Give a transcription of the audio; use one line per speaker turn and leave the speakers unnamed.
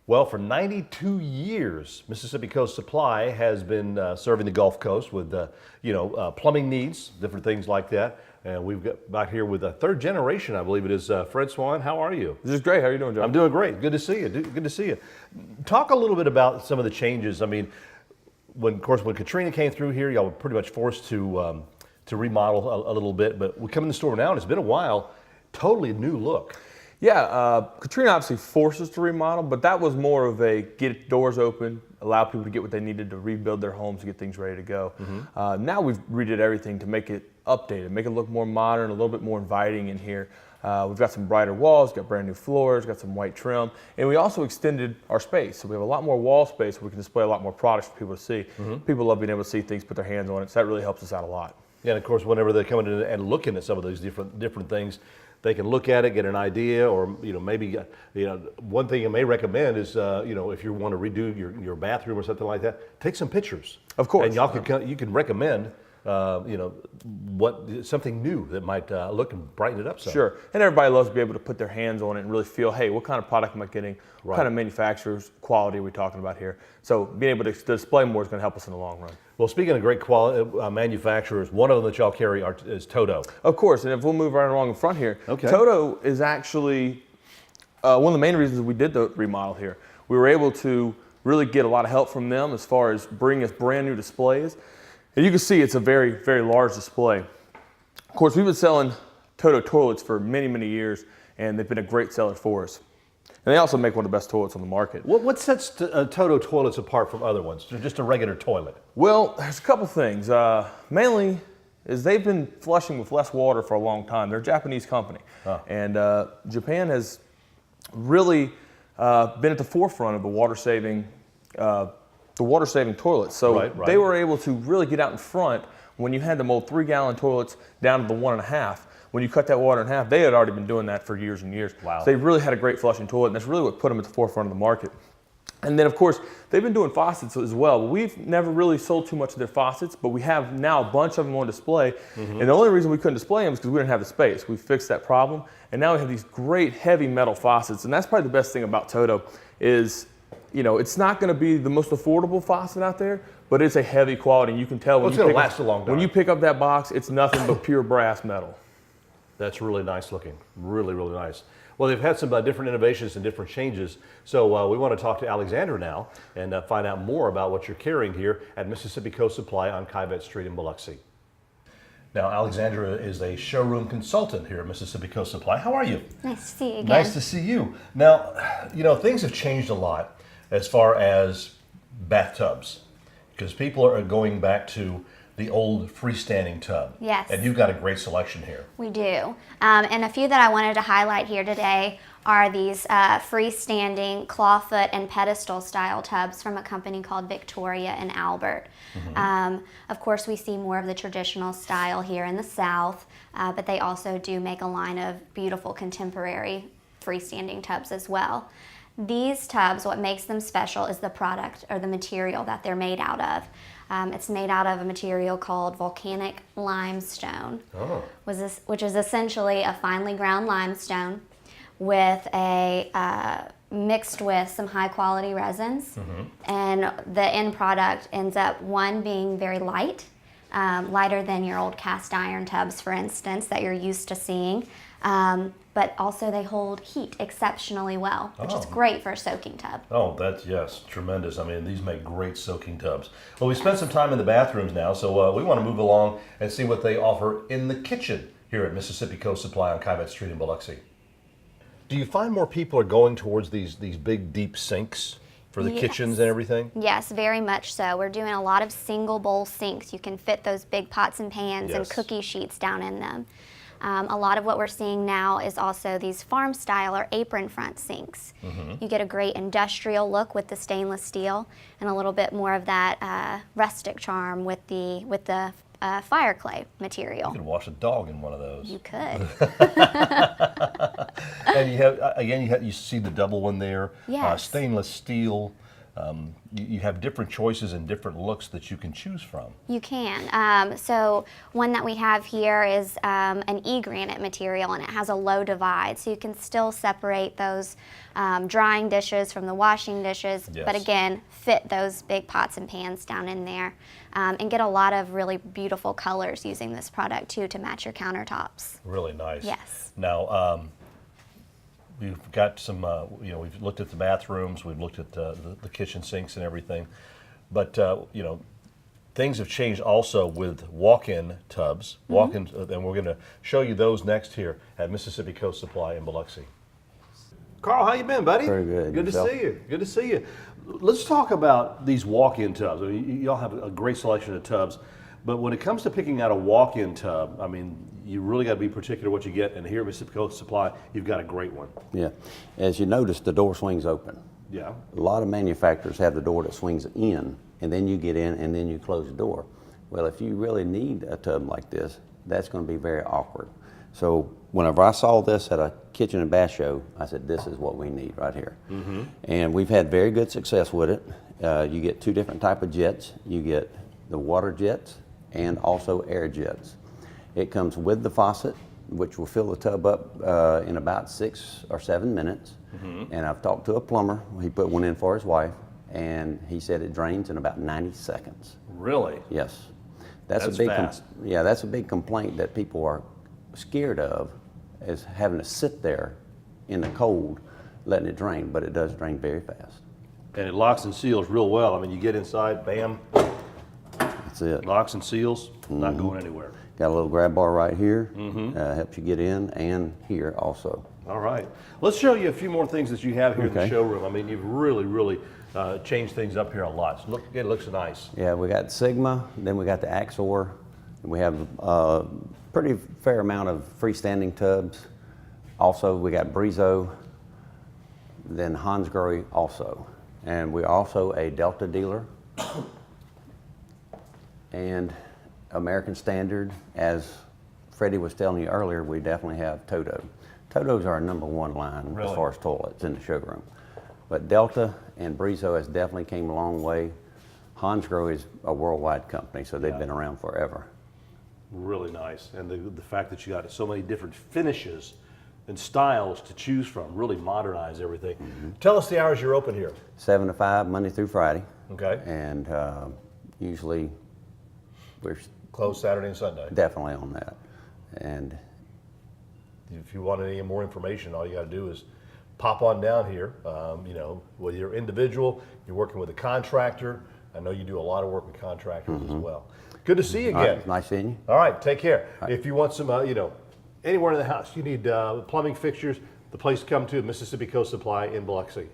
Well, for 92 years, Mississippi Coast Supply has been serving the Gulf Coast with, plumbing needs, different things like that. And we've got back here with a third generation, I believe it is, Fred Swan. How are you?
This is great. How are you doing, John?
I'm doing great. Good to see you. Good to see you. Talk a little bit about some of the changes. I mean, when Katrina came through here, y'all were pretty much forced to remodel a little bit. But we come in the store now, and it's been a while. Totally new look.
Yeah, Katrina obviously forced us to remodel, but that was more of a get doors open, allow people to get what they needed to rebuild their homes, to get things ready to go. Mm-hmm. Now we've redid everything to make it updated, make it look more modern, a little bit more inviting in here. We've got some brighter walls, got brand new floors, got some white trim, and we also extended our space. So we have a lot more wall space where we can display a lot more products for people to see. Mm-hmm. People love being able to see things, put their hands on it, so that really helps us out a lot.
Yeah, and of course, whenever they're coming in and looking at some of these different things, they can look at it, get an idea, or maybe one thing I may recommend is if you want to redo your bathroom or something like that, take some pictures.
Of course,
and you can recommend something new that might look and brighten it up some.
Sure, and everybody loves to be able to put their hands on it and really feel, hey, what kind of product am I getting? What kind of manufacturer's quality are we talking about here? So being able to display more is going to help us in the long run.
Well, speaking of great quality manufacturers, one of them that y'all carry is Toto.
Of course, and if we'll move right along in front here,
okay.
Toto is actually one of the main reasons we did the remodel here. We were able to really get a lot of help from them as far as bringing us brand new displays. And you can see it's a very, very large display. Of course, we've been selling Toto toilets for many, many years, and they've been a great seller for us. And they also make one of the best toilets on the market.
What sets Toto toilets apart from other ones? They're just a regular toilet.
Well, there's a couple things. Mainly is they've been flushing with less water for a long time. They're a Japanese company. And Japan has really been at the forefront of the water-saving toilets. So they were able to really get out in front when you had them old 3-gallon toilets down to the 1.5. When you cut that water in half, they had already been doing that for years and years.
Wow.
So they really had a great flushing toilet, and that's really what put them at the forefront of the market. And then, of course, they've been doing faucets as well. We've never really sold too much of their faucets, but we have now a bunch of them on display. Mm-hmm. And the only reason we couldn't display them is because we didn't have the space. We fixed that problem, and now we have these great heavy metal faucets. And that's probably the best thing about Toto is, it's not going to be the most affordable faucet out there, but it's a heavy quality, and you can tell
it's going to last a long time.
When you pick up that box, it's nothing but pure brass metal.
That's really nice looking, really, really nice. Well, they've had some different innovations and different changes. So we want to talk to Alexandra now and find out more about what you're carrying here at Mississippi Coast Supply on Kivett Street in Biloxi. Now, Alexandra is a showroom consultant here at Mississippi Coast Supply. How are you?
Nice to see you again.
Nice to see you. Now, things have changed a lot as far as bathtubs, because people are going back to the old freestanding tub.
Yes.
And you've got a great selection here.
We do. And a few that I wanted to highlight here today are these freestanding clawfoot and pedestal style tubs from a company called Victoria and Albert. Mm-hmm. Of course, we see more of the traditional style here in the South, but they also do make a line of beautiful contemporary freestanding tubs as well. These tubs, what makes them special is the product or the material that they're made out of. It's made out of a material called volcanic limestone, which is essentially a finely ground limestone with mixed with some high quality resins. Mm-hmm. And the end product ends up, one, being very light, lighter than your old cast iron tubs, for instance, that you're used to seeing. But also they hold heat exceptionally well, which is great for a soaking tub.
Oh, yes, tremendous. I mean, these make great soaking tubs. Well, we spent some time in the bathrooms now, so we want to move along and see what they offer in the kitchen here at Mississippi Coast Supply on Kivett Street in Biloxi. Do you find more people are going towards these big, deep sinks for the kitchens and everything?
Yes, very much so. We're doing a lot of single bowl sinks. You can fit those big pots and pans and cookie sheets down in them. A lot of what we're seeing now is also these farm style or apron front sinks. Mm-hmm. You get a great industrial look with the stainless steel and a little bit more of that rustic charm with the fire clay material.
You could wash a dog in one of those.
You could.
And you see the double one there.
Yes.
Stainless steel. you have different choices and different looks that you can choose from.
You can. So one that we have here is an E-granite material, and it has a low divide, so you can still separate those drying dishes from the washing dishes,
Yes.
but again, fit those big pots and pans down in there, and get a lot of really beautiful colors using this product too to match your countertops.
Really nice.
Yes.
Now, we've got some, we've looked at the bathrooms, we've looked at the kitchen sinks and everything, but, things have changed also with walk-in tubs, and we're going to show you those next here at Mississippi Coast Supply in Biloxi. Carl, how you been, buddy?
Very good.
Good to
Yourself?
see you. Good to see you. Let's talk about these walk-in tubs. I mean, y'all have a great selection of tubs, but when it comes to picking out a walk-in tub, I mean, you really got to be particular what you get. And here at Mississippi Coast Supply, you've got a great one.
Yeah. As you notice, the door swings open.
Yeah.
A lot of manufacturers have the door that swings in, and then you get in, and then you close the door. Well, if you really need a tub like this, that's going to be very awkward. So whenever I saw this at a kitchen and bath show, I said, this is what we need right here. And we've had very good success with it. You get two different type of jets. You get the water jets and also air jets. It comes with the faucet, which will fill the tub up in about 6 or 7 minutes. And I've talked to a plumber. He put one in for his wife, and he said it drains in about 90 seconds.
Really?
Yes. That's
That's
a big
fast.
yeah, that's a big complaint that people are scared of, is having to sit there in the cold letting it drain, but it does drain very fast.
And it locks and seals real well. I mean, you get inside, bam,
That's it.
locks and seals, not going anywhere.
Got a little grab bar right here, helps you get in, and here also.
All right. Let's show you a few more things that you have here in the
Okay.
showroom. I mean, you've really changed things up here a lot. So look, it looks nice.
Yeah, we got Sigma, then we got the Axor. We have a pretty fair amount of freestanding tubs. Also, we got Brizo, then Hansgrohe also. And we're also a Delta dealer. And American Standard, as Freddie was telling you earlier, we definitely have Toto. Toto's our #1 line
Really?
as far as toilets in the showroom. But Delta and Brizo has definitely came a long way. Hansgrohe is a worldwide company, so they've been around forever.
Really nice. And the fact that you got so many different finishes and styles to choose from really modernize everything. Tell us the hours you're open here.
7 to 5, Monday through Friday.
Okay.
And usually we're
Closed Saturday and Sunday.
definitely on that. And
If you want any more information, all you got to do is pop on down here. Whether you're individual, you're working with a contractor. I know you do a lot of work with contractors as well. Good to see you
all
again.
right, nice seeing you.
All right, take care. If you want some, anywhere in the house, you need plumbing fixtures, the place to come to, Mississippi Coast Supply in Biloxi.